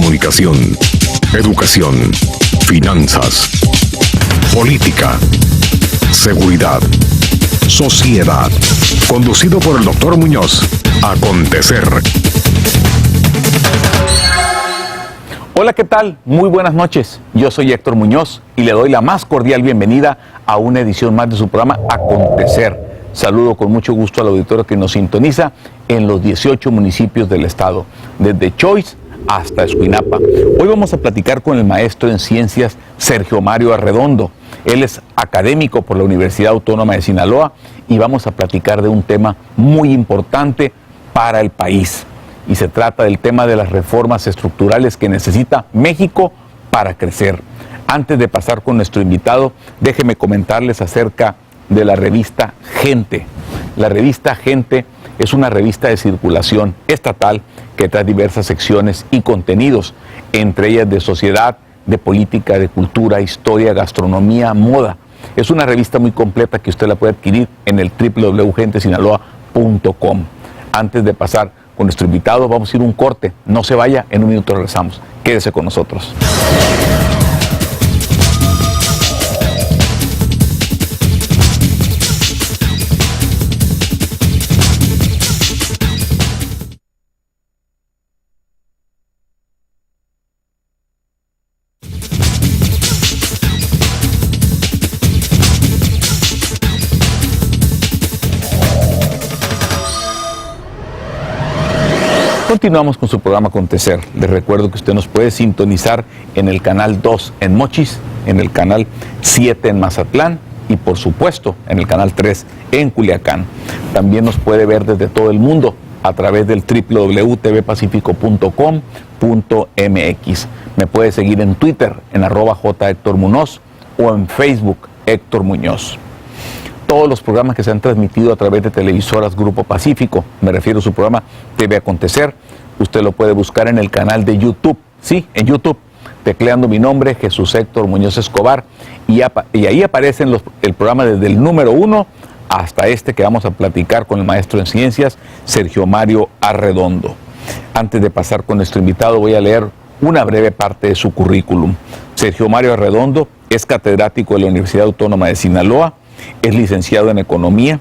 comunicación, educación, finanzas, política, seguridad, sociedad. Conducido por el Dr. Muñoz. Acontecer. Hola, ¿qué tal? Muy buenas noches. Yo soy Héctor Muñoz y le doy la más cordial bienvenida a una edición más de su programa Acontecer. Saludo con mucho gusto al auditorio que nos sintoniza en los 18 municipios del estado, desde Choix hasta Escuinapa. Hoy vamos a platicar con el maestro en ciencias Sergio Mario Arredondo. Él es académico por la Universidad Autónoma de Sinaloa y vamos a platicar de un tema muy importante para el país. Y se trata del tema de las reformas estructurales que necesita México para crecer. Antes de pasar con nuestro invitado, déjenme comentarles acerca de la revista Gente. La revista Gente es una revista de circulación estatal que trae diversas secciones y contenidos, entre ellas de sociedad, de política, de cultura, historia, gastronomía, moda. Es una revista muy completa que usted la puede adquirir en el www.gentesinaloa.com. Antes de pasar con nuestro invitado, vamos a ir a un corte. No se vaya, en un minuto regresamos. Quédese con nosotros. Continuamos con su programa Acontecer. Les recuerdo que usted nos puede sintonizar en el canal 2 en Mochis, en el canal 7 en Mazatlán y por supuesto en el canal 3 en Culiacán. También nos puede ver desde todo el mundo a través del www.tvpacifico.com.mx. Me puede seguir en Twitter en @jHectorMuñoz o en Facebook Héctor Muñoz. Todos los programas que se han transmitido a través de televisoras Grupo Pacífico, me refiero a su programa TV Acontecer, usted lo puede buscar en el canal de YouTube, sí, en YouTube, tecleando mi nombre, Jesús Héctor Muñoz Escobar, y ahí aparecen el programa desde el número 1 hasta este que vamos a platicar con el maestro en ciencias, Sergio Mario Arredondo. Antes de pasar con nuestro invitado, voy a leer una breve parte de su currículum. Sergio Mario Arredondo es catedrático de la Universidad Autónoma de Sinaloa, es licenciado en Economía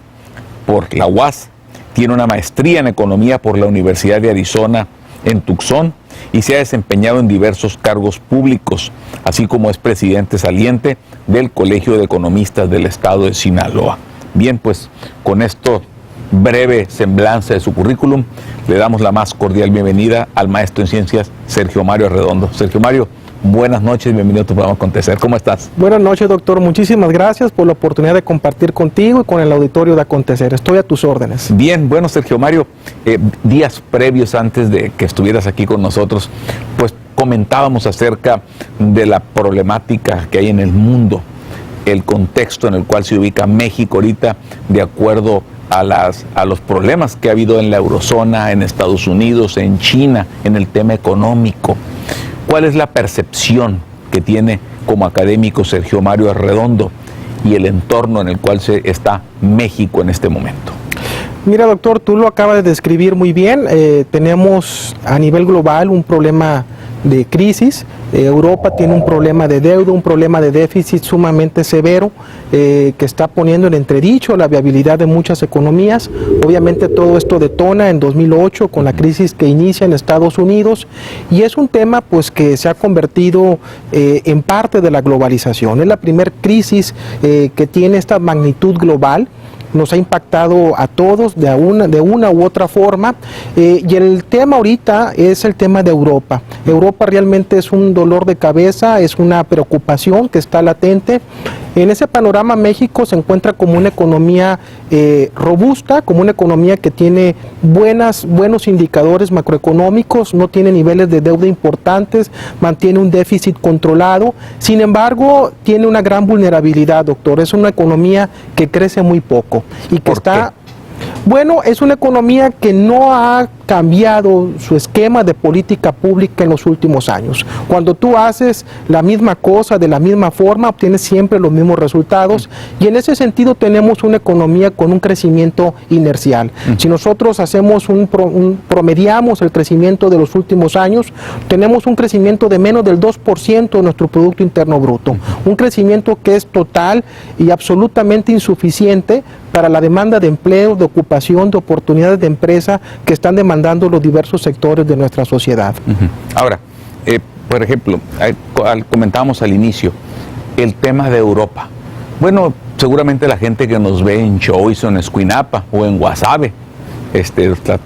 por la UAS, tiene una maestría en Economía por la Universidad de Arizona en Tucson y se ha desempeñado en diversos cargos públicos, así como es presidente saliente del Colegio de Economistas del Estado de Sinaloa. Bien, pues con esto breve semblanza de su currículum, le damos la más cordial bienvenida al maestro en ciencias Sergio Mario Arredondo. Sergio Mario, buenas noches, bienvenido a tu programa Acontecer. ¿Cómo estás? Buenas noches, doctor. Muchísimas gracias por la oportunidad de compartir contigo y con el auditorio de Acontecer. Estoy a tus órdenes. Bien, bueno, Sergio Mario, días previos antes de que estuvieras aquí con nosotros, pues comentábamos acerca de la problemática que hay en el mundo, el contexto en el cual se ubica México ahorita, de acuerdo a los problemas que ha habido en la eurozona, en Estados Unidos, en China, en el tema económico. ¿Cuál es la percepción que tiene como académico Sergio Mario Arredondo y el entorno en el cual está México en este momento? Mira, doctor, tú lo acabas de describir muy bien. Tenemos a nivel global un problema de crisis. Europa tiene un problema de deuda, un problema de déficit sumamente severo que está poniendo en entredicho la viabilidad de muchas economías. Obviamente todo esto detona en 2008 con la crisis que inicia en Estados Unidos y es un tema pues que se ha convertido en parte de la globalización. Es la primera crisis que tiene esta magnitud global. Nos ha impactado a todos de una u otra forma y el tema ahorita es el tema de Europa. Europa realmente es un dolor de cabeza, es una preocupación que está latente. En ese panorama México se encuentra como una economía robusta, como una economía que tiene buenos indicadores macroeconómicos, no tiene niveles de deuda importantes, mantiene un déficit controlado. Sin embargo, tiene una gran vulnerabilidad, doctor. Es una economía que crece muy poco y que está Bueno, es una economía que no ha cambiado su esquema de política pública en los últimos años. Cuando tú haces la misma cosa de la misma forma, obtienes siempre los mismos resultados, y en ese sentido tenemos una economía con un crecimiento inercial. Si nosotros hacemos promediamos el crecimiento de los últimos años, tenemos un crecimiento de menos del 2% de nuestro Producto Interno Bruto, un crecimiento que es total y absolutamente insuficiente para la demanda de empleo, de ocupación, de oportunidades de empresa que están demandando los diversos sectores de nuestra sociedad. Ahora, por ejemplo, comentábamos al inicio el tema de Europa. Bueno, seguramente la gente que nos ve en Choice o en Escuinapa o en Guasave, la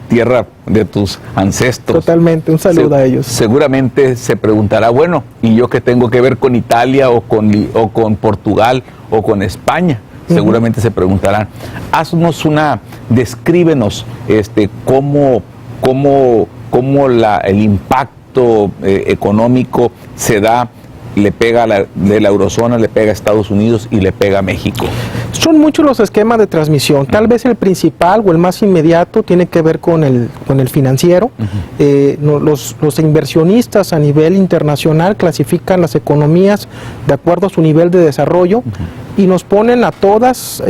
tierra de tus ancestros. Totalmente, un saludo a ellos. Seguramente se preguntará, bueno, ¿y yo qué tengo que ver con Italia o con Portugal o con España? Seguramente se preguntarán. Descríbenos cómo el impacto económico se da, le pega de la eurozona, le pega a Estados Unidos y le pega a México. Son muchos los esquemas de transmisión. Tal vez el principal o el más inmediato tiene que ver con el financiero. Los inversionistas a nivel internacional clasifican las economías de acuerdo a su nivel de desarrollo y nos ponen a todas,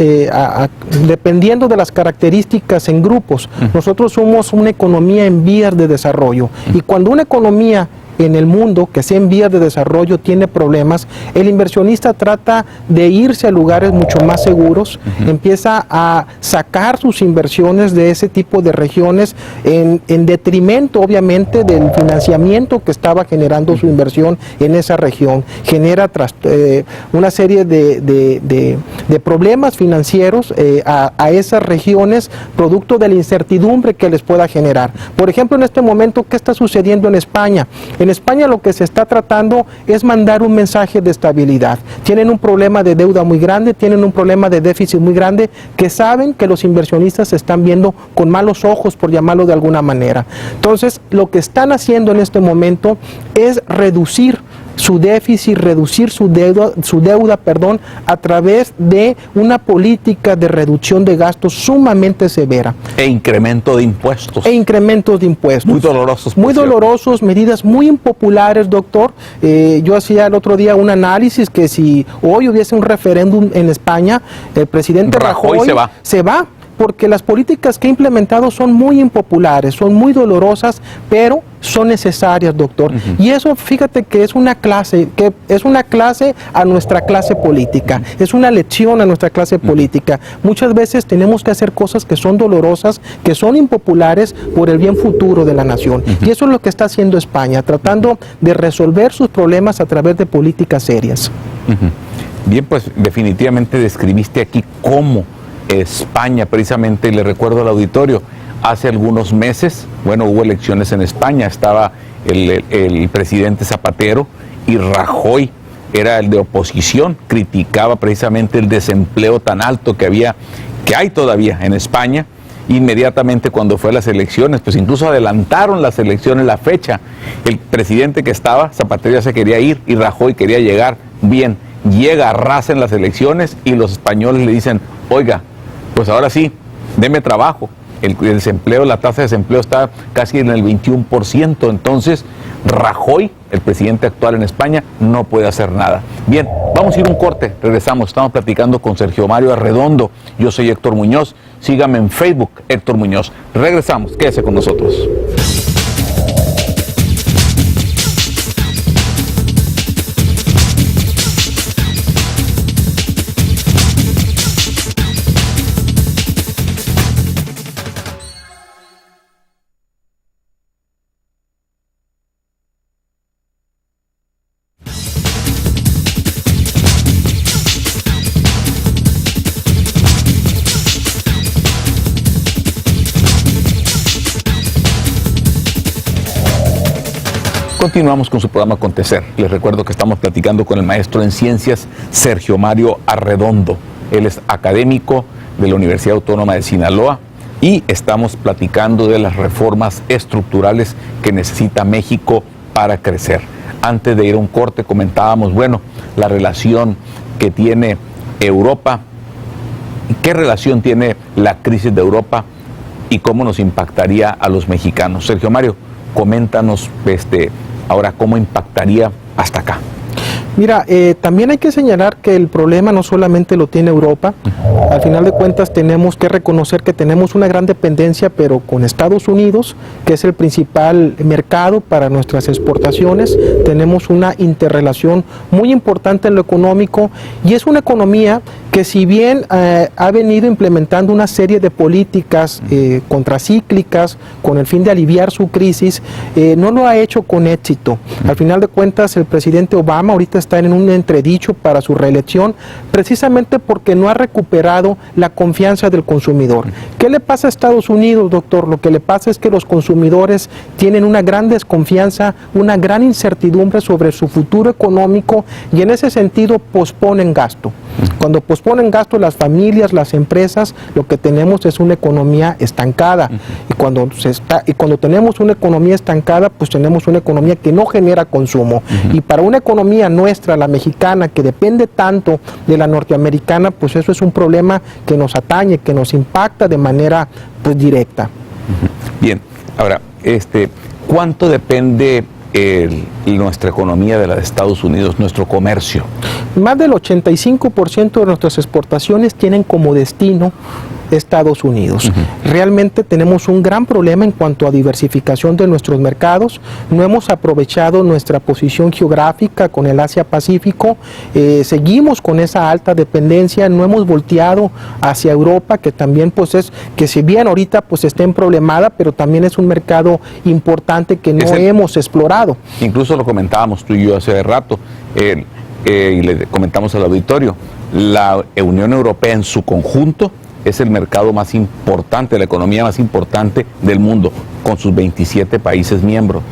dependiendo de las características, en grupos. Nosotros somos una economía en vías de desarrollo, y cuando una economía en el mundo que sea en vías de desarrollo tiene problemas, el inversionista trata de irse a lugares mucho más seguros, empieza a sacar sus inversiones de ese tipo de regiones en detrimento, obviamente, del financiamiento que estaba generando su inversión en esa región. Genera una serie de problemas financieros a esas regiones, producto de la incertidumbre que les pueda generar. Por ejemplo, en este momento, ¿qué está sucediendo en España? En España lo que se está tratando es mandar un mensaje de estabilidad. Tienen un problema de deuda muy grande, tienen un problema de déficit muy grande, que saben que los inversionistas se están viendo con malos ojos, por llamarlo de alguna manera. Entonces, lo que están haciendo en este momento es reducir su déficit, reducir su deuda, a través de una política de reducción de gastos sumamente severa. E incremento de impuestos. Incrementos de impuestos. Muy dolorosos. Muy dolorosos, medidas muy impopulares, doctor. Yo hacía el otro día un análisis que si hoy hubiese un referéndum en España, el presidente Rajoy se va. Porque las políticas que ha implementado son muy impopulares, son muy dolorosas, pero son necesarias, doctor. Y eso, fíjate que es una clase a nuestra clase política, es una lección a nuestra clase política. Muchas veces tenemos que hacer cosas que son dolorosas, que son impopulares por el bien futuro de la nación. Y eso es lo que está haciendo España, tratando de resolver sus problemas a través de políticas serias. Bien, pues definitivamente describiste aquí cómo España, precisamente, le recuerdo al auditorio, hace algunos meses, bueno, hubo elecciones en España, estaba el presidente Zapatero y Rajoy era el de oposición, criticaba precisamente el desempleo tan alto que hay todavía en España. Inmediatamente cuando fue a las elecciones, pues incluso adelantaron las elecciones, la fecha. El presidente que estaba, Zapatero, ya se quería ir y Rajoy quería llegar. Bien, llega, arrasa en las elecciones y los españoles le dicen, oiga, pues ahora sí, deme trabajo. El desempleo, la tasa de desempleo está casi en el 21%. Entonces, Rajoy, el presidente actual en España, no puede hacer nada. Bien, vamos a ir un corte, regresamos. Estamos platicando con Sergio Mario Arredondo. Yo soy Héctor Muñoz. Sígame en Facebook, Héctor Muñoz. Regresamos, quédese con nosotros. Continuamos con su programa Acontecer. Les recuerdo que estamos platicando con el maestro en ciencias Sergio Mario Arredondo. Él es académico de la Universidad Autónoma de Sinaloa y estamos platicando de las reformas estructurales que necesita México para crecer. Antes de ir a un corte comentábamos, bueno, la relación que tiene Europa ¿qué relación tiene la crisis de Europa y cómo nos impactaría a los mexicanos? Sergio Mario, coméntanos ahora cómo impactaría hasta acá. Mira, también hay que señalar que el problema no solamente lo tiene Europa. Al final de cuentas tenemos que reconocer que tenemos una gran dependencia, pero con Estados Unidos, que es el principal mercado para nuestras exportaciones. Tenemos una interrelación muy importante en lo económico, y es una economía que, si bien ha venido implementando una serie de políticas contracíclicas con el fin de aliviar su crisis, no lo ha hecho con éxito. Al final de cuentas, el presidente Obama ahorita está en un entredicho para su reelección, precisamente porque no ha recuperado la confianza del consumidor. ¿Qué le pasa a Estados Unidos, doctor? Lo que le pasa es que los consumidores tienen una gran desconfianza, una gran incertidumbre sobre su futuro económico, y en ese sentido posponen gasto. Cuando posponen gasto las familias, las empresas, lo que tenemos es una economía estancada. Y cuando tenemos una economía estancada, pues tenemos una economía que no genera consumo. Y para una economía nuestra, la mexicana, que depende tanto de la norteamericana, pues eso es un problema que nos atañe, que nos impacta de manera pues directa. Bien, ahora, ¿cuánto depende nuestra economía de la de Estados Unidos, nuestro comercio? Más del 85% de nuestras exportaciones tienen como destino Estados Unidos. Realmente tenemos un gran problema en cuanto a diversificación de nuestros mercados. No hemos aprovechado nuestra posición geográfica con el Asia-Pacífico. Seguimos con esa alta dependencia. No hemos volteado hacia Europa, que también pues que si bien ahorita pues está en problemada, pero también es un mercado importante que no hemos explorado. Incluso lo comentábamos tú y yo hace rato, y le comentamos al auditorio, la Unión Europea en su conjunto es el mercado más importante, la economía más importante del mundo, con sus 27 países miembros.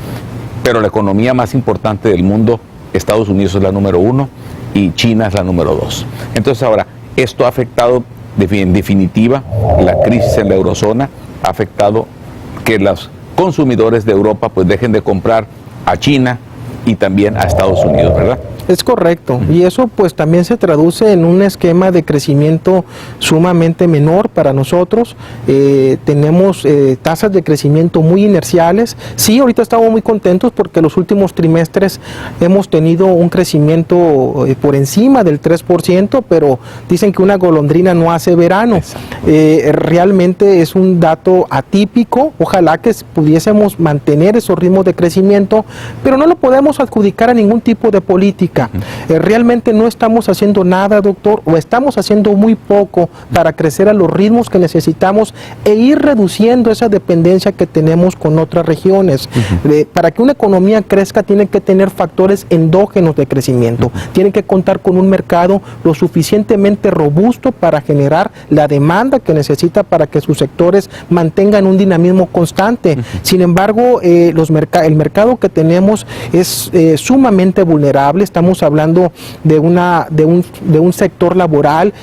Pero la economía más importante del mundo, Estados Unidos es la número 1 y China es la número 2. Entonces ahora, esto ha afectado, en definitiva, la crisis en la eurozona, ha afectado que los consumidores de Europa pues dejen de comprar a China y también a Estados Unidos, ¿verdad? Es correcto, y eso pues también se traduce en un esquema de crecimiento sumamente menor para nosotros. Tenemos tasas de crecimiento muy inerciales. Sí, ahorita estamos muy contentos porque los últimos trimestres hemos tenido un crecimiento por encima del 3%, pero dicen que una golondrina no hace verano. Realmente es un dato atípico. Ojalá que pudiésemos mantener esos ritmos de crecimiento, pero no lo podemos adjudicar a ningún tipo de política. Realmente no estamos haciendo nada, doctor, o estamos haciendo muy poco para crecer a los ritmos que necesitamos e ir reduciendo esa dependencia que tenemos con otras regiones. Para que una economía crezca tiene que tener factores endógenos de crecimiento, tiene que contar con un mercado lo suficientemente robusto para generar la demanda que necesita para que sus sectores mantengan un dinamismo constante. Sin embargo, el mercado que tenemos es sumamente vulnerable. Estamos hablando de un sector laboral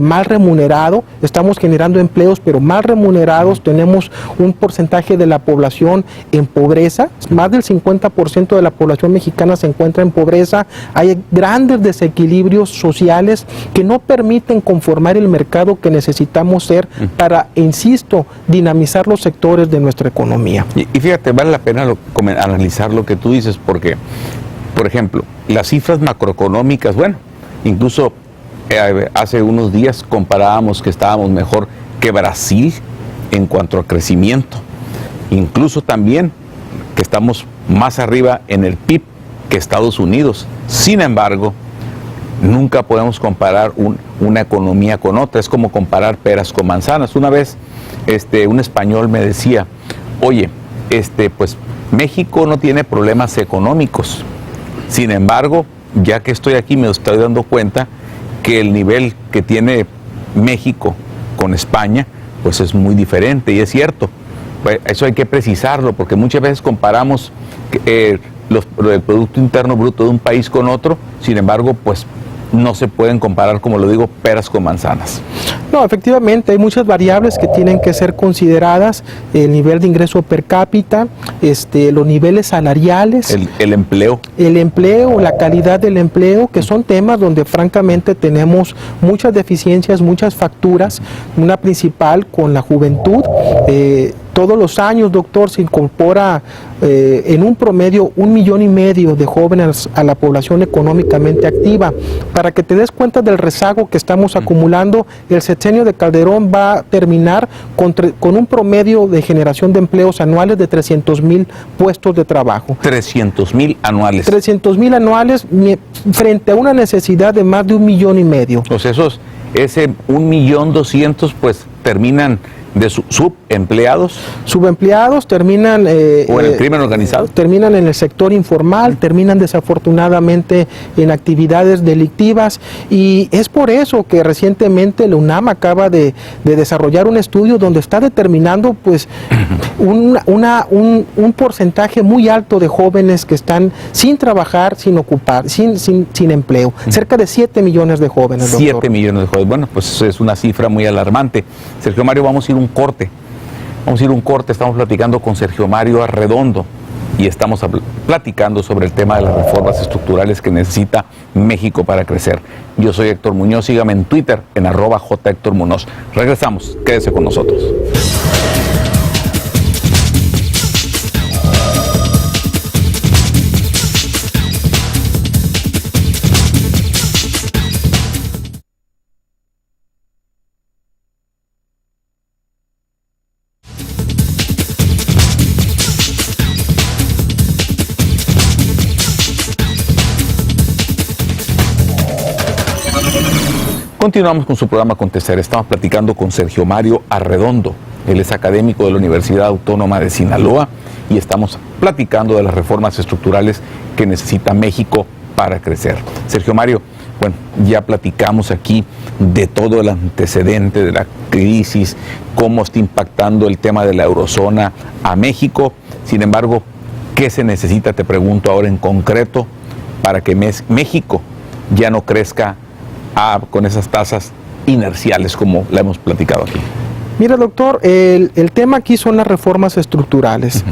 mal remunerado. Estamos generando empleos, pero mal remunerados. Tenemos un porcentaje de la población en pobreza. Más del 50% de la población mexicana se encuentra en pobreza. Hay grandes desequilibrios sociales que no permiten conformar el mercado que necesitamos ser para, insisto, dinamizar los sectores de nuestra economía. Y fíjate, vale la pena analizar lo que tú dices, porque, por ejemplo, las cifras macroeconómicas, bueno, incluso hace unos días comparábamos que estábamos mejor que Brasil en cuanto a crecimiento, incluso también que estamos más arriba en el PIB que Estados Unidos. Sin embargo, nunca podemos comparar una economía con otra, es como comparar peras con manzanas. Una vez un español me decía, oye, pues México no tiene problemas económicos. Sin embargo, ya que estoy aquí me estoy dando cuenta que el nivel que tiene México con España, pues es muy diferente, y es cierto. Pues eso hay que precisarlo, porque muchas veces comparamos el Producto Interno Bruto de un país con otro, sin embargo, pues no se pueden comparar, como lo digo, peras con manzanas. No, efectivamente, hay muchas variables que tienen que ser consideradas: el nivel de ingreso per cápita, los niveles salariales, el empleo. El empleo, la calidad del empleo, que son temas donde francamente tenemos muchas deficiencias, muchas facturas. Una principal con la juventud. Todos los años, doctor, se incorpora en un promedio 1,5 millones de jóvenes a la población económicamente activa. Para que te des cuenta del rezago que estamos acumulando, el sexenio de Calderón va a terminar con un promedio de generación de empleos anuales de 300,000 puestos de trabajo. 300,000 anuales. 300,000 anuales frente a una necesidad de más de 1,5 millones. O sea, ese 1,200,000 pues terminan de subempleados. Subempleados terminan... ¿O en el crimen organizado? Terminan en el sector informal, terminan desafortunadamente en actividades delictivas, y es por eso que recientemente la UNAM acaba de desarrollar un estudio donde está determinando pues un porcentaje muy alto de jóvenes que están sin trabajar, sin ocupar, sin empleo. Cerca de 7 millones de jóvenes, doctor. 7 millones de jóvenes. Bueno, pues es una cifra muy alarmante. Sergio Mario, vamos a ir un corte. Estamos platicando con Sergio Mario Arredondo y estamos platicando sobre el tema de las reformas estructurales que necesita México para crecer. Yo soy Héctor Muñoz, sígame en Twitter en @jhéctormunoz. Regresamos, quédese con nosotros. Continuamos con su programa Acontecer. Estamos platicando con Sergio Mario Arredondo. Él es académico de la Universidad Autónoma de Sinaloa y estamos platicando de las reformas estructurales que necesita México para crecer. Sergio Mario, bueno, ya platicamos aquí de todo el antecedente de la crisis, cómo está impactando el tema de la eurozona a México. Sin embargo, ¿qué se necesita, te pregunto ahora en concreto, para que México ya no crezca con esas tasas inerciales como la hemos platicado aquí? Mira, doctor, el tema aquí son las reformas estructurales.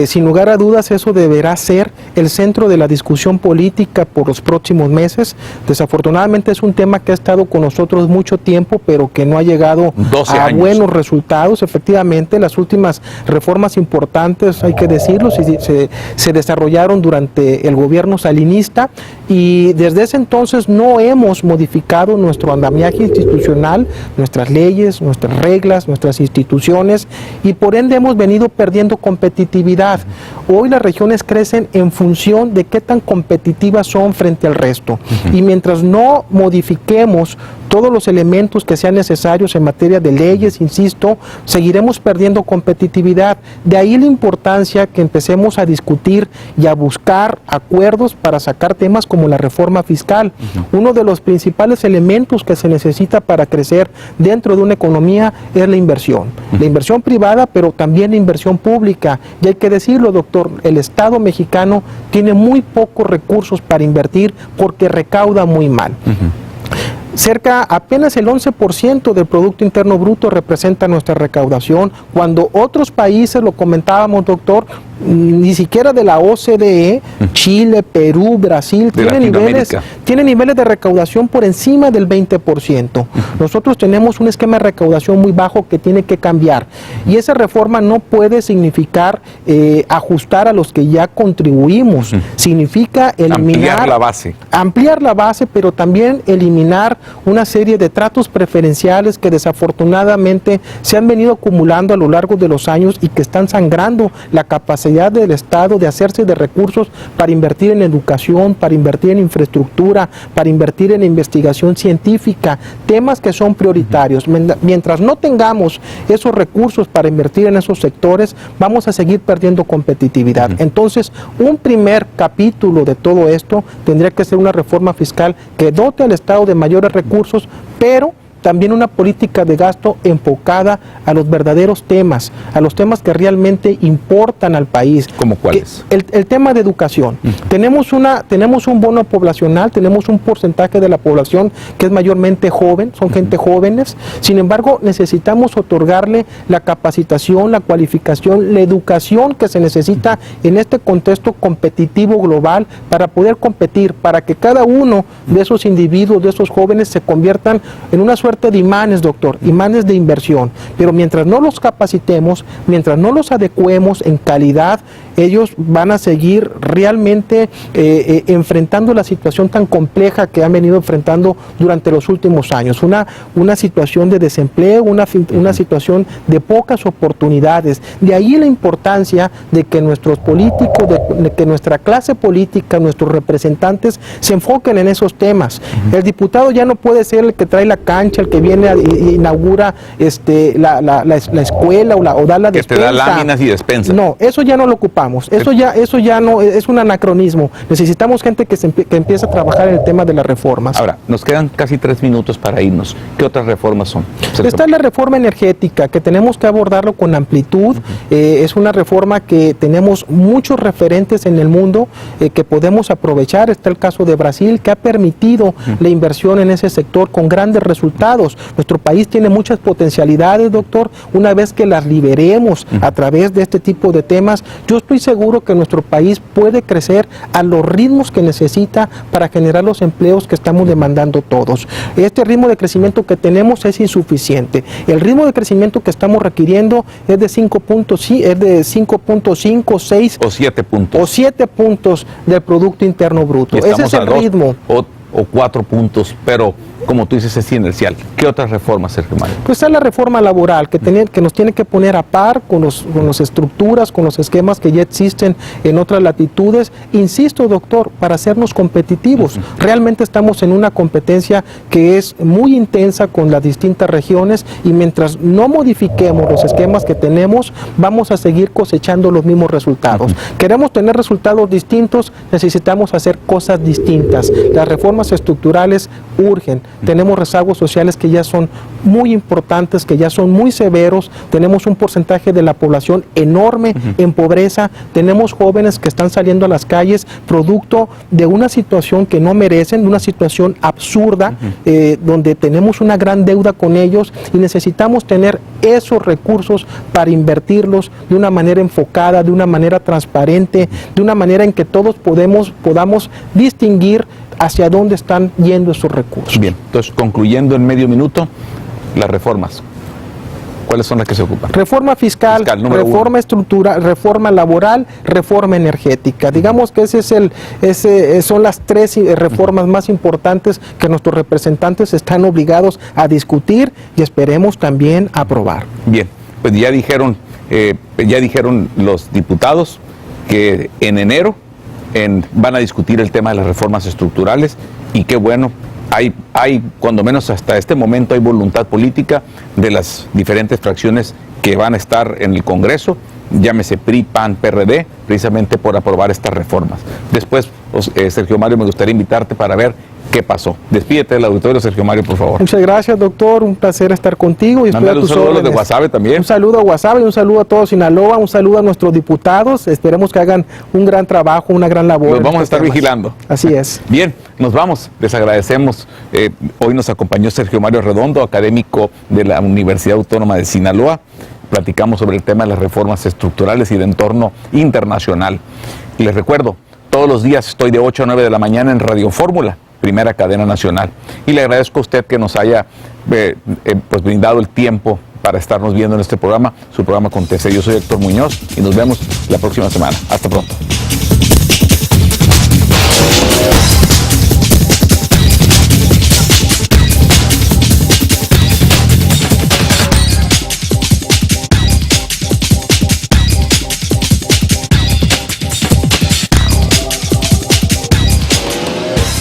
Sin lugar a dudas, eso deberá ser el centro de la discusión política por los próximos meses. Desafortunadamente es un tema que ha estado con nosotros mucho tiempo, pero que no ha llegado a buenos resultados. Efectivamente, las últimas reformas importantes, hay que decirlo, se desarrollaron durante el gobierno salinista, y desde ese entonces no hemos modificado nuestro andamiaje institucional, nuestras leyes, nuestras reglas, nuestras instituciones, y por ende hemos venido perdiendo competitividad. Hoy las regiones crecen en función de qué tan competitivas son frente al resto, y mientras no modifiquemos todos los elementos que sean necesarios en materia de leyes, insisto, seguiremos perdiendo competitividad. De ahí la importancia que empecemos a discutir y a buscar acuerdos para sacar temas como la reforma fiscal. Uno de los principales elementos que se necesita para crecer dentro de una economía es la inversión. La inversión privada, pero también la inversión pública. Y hay que decirlo, doctor, el Estado mexicano tiene muy pocos recursos para invertir porque recauda muy mal. Apenas el 11% del Producto Interno Bruto representa nuestra recaudación, cuando otros países, lo comentábamos, doctor, ni siquiera de la OCDE, Chile, Perú, Brasil, tienen niveles de recaudación por encima del 20%. Nosotros tenemos un esquema de recaudación muy bajo que tiene que cambiar, y esa reforma no puede significar ajustar a los que ya contribuimos, significa ampliar la base, pero también eliminar una serie de tratos preferenciales que desafortunadamente se han venido acumulando a lo largo de los años y que están sangrando la capacidad del Estado de hacerse de recursos para invertir en educación, para invertir en infraestructura, para invertir en investigación científica, temas que son prioritarios. Mientras no tengamos esos recursos para invertir en esos sectores, vamos a seguir perdiendo competitividad. Entonces, un primer capítulo de todo esto tendría que ser una reforma fiscal que dote al Estado de mayores recursos, pero también una política de gasto enfocada a los verdaderos temas, a los temas que realmente importan al país. ¿Cómo cuáles? El tema de educación. Tenemos un bono poblacional, tenemos un porcentaje de la población que es mayormente joven, son gente jóvenes. Sin embargo, necesitamos otorgarle la capacitación, la cualificación, la educación que se necesita en este contexto competitivo global para poder competir, para que cada uno de esos individuos, de esos jóvenes se conviertan en una suerte de imanes, doctor, imanes de inversión. Pero mientras no los capacitemos, mientras no los adecuemos en calidad, ellos van a seguir realmente enfrentando la situación tan compleja que han venido enfrentando durante los últimos años. Una situación de desempleo, una situación de pocas oportunidades. De ahí la importancia de que nuestros políticos, de que nuestra clase política, nuestros representantes se enfoquen en esos temas. El diputado ya no puede ser el que trae la cancha, el que viene e inaugura la escuela o da la despensa. Que te da láminas y despensa. No, eso ya no lo ocupamos. Eso ya no es un anacronismo. Necesitamos gente que empiece a trabajar en el tema de las reformas. Ahora, nos quedan casi 3 minutos para irnos. ¿Qué otras reformas son? Está la reforma energética, que tenemos que abordarlo con amplitud. Es una reforma que tenemos muchos referentes en el mundo que podemos aprovechar. Está el caso de Brasil, que ha permitido la inversión en ese sector con grandes resultados. Nuestro país tiene muchas potencialidades, doctor. Una vez que las liberemos a través de este tipo de temas, yo estoy seguro que nuestro país puede crecer a los ritmos que necesita para generar los empleos que estamos demandando todos. Este ritmo de crecimiento que tenemos es insuficiente. El ritmo de crecimiento que estamos requiriendo es de 5.5, 6 o 7 puntos. O 7 puntos del Producto Interno Bruto. Ese es el ritmo. O 4 puntos, pero como tú dices, es inercial. ¿Qué otras reformas, Sergio Mario? Pues es la reforma laboral, que nos tiene que poner a par con las estructuras, con los esquemas que ya existen en otras latitudes. Insisto, doctor, para hacernos competitivos. Realmente estamos en una competencia que es muy intensa con las distintas regiones, y mientras no modifiquemos los esquemas que tenemos, vamos a seguir cosechando los mismos resultados. Queremos tener resultados distintos, necesitamos hacer cosas distintas. Las reformas estructurales urgen. Tenemos rezagos sociales que ya son muy importantes, que ya son muy severos. Tenemos un porcentaje de la población enorme en pobreza. Tenemos jóvenes que están saliendo a las calles producto de una situación que no merecen, de una situación absurda, donde tenemos una gran deuda con ellos, y necesitamos tener esos recursos para invertirlos de una manera enfocada, de una manera transparente, de una manera en que todos podamos distinguir hacia dónde están yendo esos recursos. Bien, entonces, concluyendo en medio minuto, las reformas. ¿Cuáles son las que se ocupan? Reforma fiscal, reforma estructural, reforma laboral, reforma energética. Digamos que son las 3 reformas más importantes que nuestros representantes están obligados a discutir y esperemos también aprobar. Bien, pues ya dijeron los diputados que en enero van a discutir el tema de las reformas estructurales, y qué bueno, hay cuando menos hasta este momento hay voluntad política de las diferentes fracciones que van a estar en el Congreso, llámese PRI, PAN, PRD, precisamente por aprobar estas reformas. Después, Sergio Mario, me gustaría invitarte para ver qué pasó. Despídete del auditorio, Sergio Mario, por favor. Muchas gracias, doctor. Un placer estar contigo. Y mándale un saludo a los de Guasave también. Un saludo a Guasave, un saludo a todo Sinaloa, un saludo a nuestros diputados. Esperemos que hagan un gran trabajo, una gran labor. Los vamos a estar vigilando. Así es. Bien, nos vamos. Les agradecemos. Hoy nos acompañó Sergio Mario Redondo, académico de la Universidad Autónoma de Sinaloa. Platicamos sobre el tema de las reformas estructurales y de entorno internacional. Y les recuerdo, todos los días estoy de 8 a 9 de la mañana en Radio Fórmula, primera cadena nacional. Y le agradezco a usted que nos haya brindado el tiempo para estarnos viendo en este programa, su programa Contese. Yo soy Héctor Muñoz y nos vemos la próxima semana. Hasta pronto.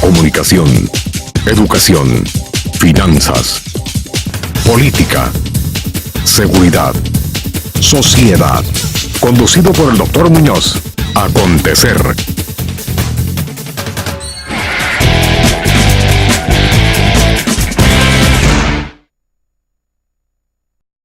Comunicación, educación, finanzas, política, seguridad, sociedad. Conducido por el Dr. Muñoz. Acontecer.